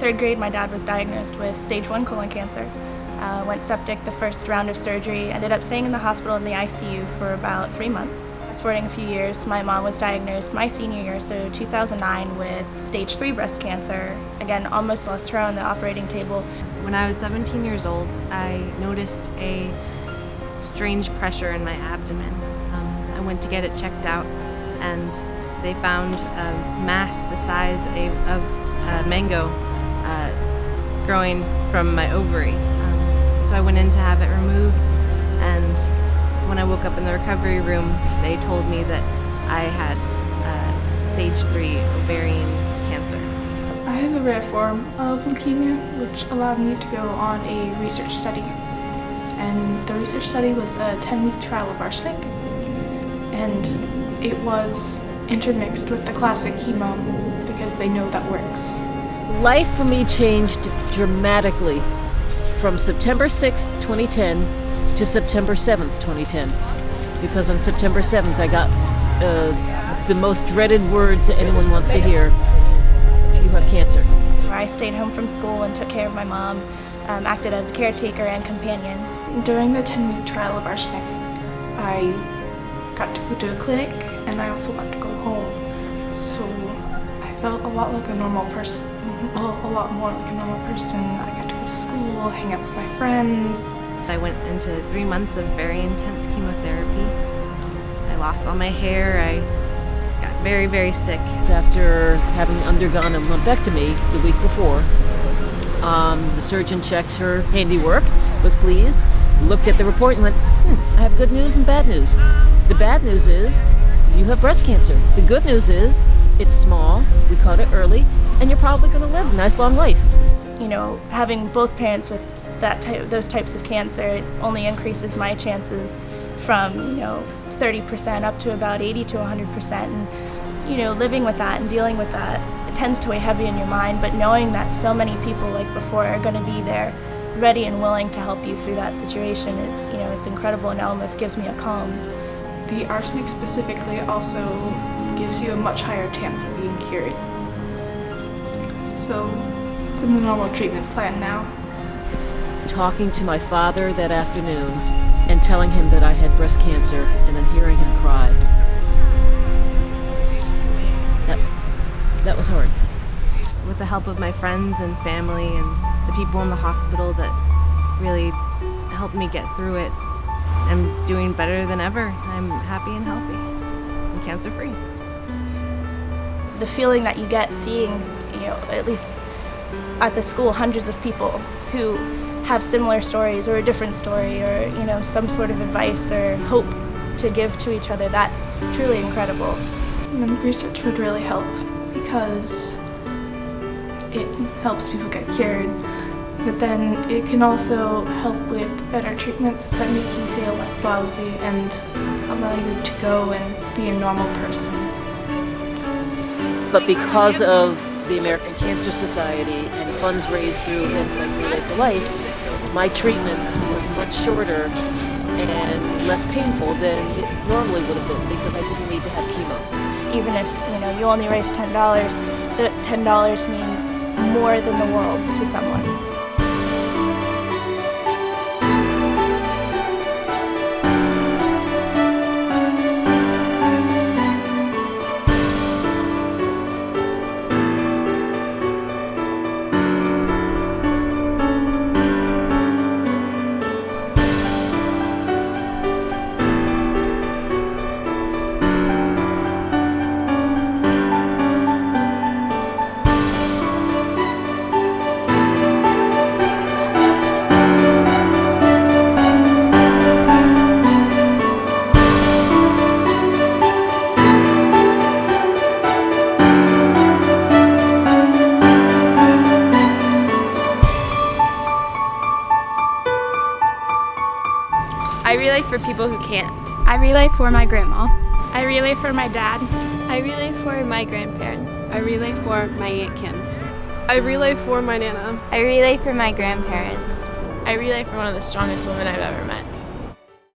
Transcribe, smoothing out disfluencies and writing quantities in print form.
third grade, my dad was diagnosed with stage 1 colon cancer. Went septic the first round of surgery, ended up staying in the hospital in the ICU for about 3 months. Fast-forwarding a few years, my mom was diagnosed my senior year, so 2009, with stage 3 breast cancer. Again, almost lost her on the operating table. When I was 17 years old, I noticed a strange pressure in my abdomen. I went to get it checked out, and they found a mass the size of a mango growing from my ovary. So I went in to have it removed, and when I woke up in the recovery room, they told me that I had stage 3 ovarian cancer. I have a rare form of leukemia, which allowed me to go on a research study. And the research study was a 10-week trial of arsenic, and it was intermixed with the classic chemo because they know that works. Life for me changed dramatically from September 6th, 2010 to September 7th, 2010. Because on September 7th I got the most dreaded words that anyone wants to hear. You have cancer. I stayed home from school and took care of my mom, acted as a caretaker and companion. During the 10-week trial of arsenic, I got to go to a clinic, and I also got to go home. So I felt a lot like a normal person, a lot more like a normal person. I got to go to school, hang out with my friends. I went into 3 months of very intense chemotherapy. I lost all my hair. I got very, very sick. After having undergone a lumpectomy the week before, the surgeon checked her handiwork, was pleased, looked at the report and went, I have good news and bad news. The bad news is you have breast cancer. The good news is it's small, we caught it early, and you're probably going to live a nice long life. You know, having both parents with those types of cancer, it only increases my chances from, 30% up to about 80 to 100%. And, living with that and dealing with that, it tends to weigh heavy in your mind, but knowing that so many people like before are going to be there, ready and willing to help you through that situation, it's incredible, and it almost gives me a calm. The arsenic specifically also gives you a much higher chance of being cured. So it's in the normal treatment plan now. Talking to my father that afternoon and telling him that I had breast cancer, and then hearing him cry. That was hard. With the help of my friends and family and the people in the hospital that really helped me get through it, I'm doing better than ever. I'm happy and healthy and cancer-free. The feeling that you get seeing, at least at the school, hundreds of people who have similar stories or a different story or, some sort of advice or hope to give to each other, that's truly incredible. And research would really help because it helps people get cured, but then it can also help with better treatments that make you feel less lousy and allow you to go and be a normal person. But because of the American Cancer Society and funds raised through events like Relay for Life, my treatment was much shorter and less painful than it normally would have been because I didn't need to have chemo. Even if, you only raise $10, the $10 means more than the world to someone. I relay for people who can't. I relay for my grandma. I relay for my dad. I relay for my grandparents. I relay for my Aunt Kim. I relay for my Nana. I relay for my grandparents. I relay for one of the strongest women I've ever met.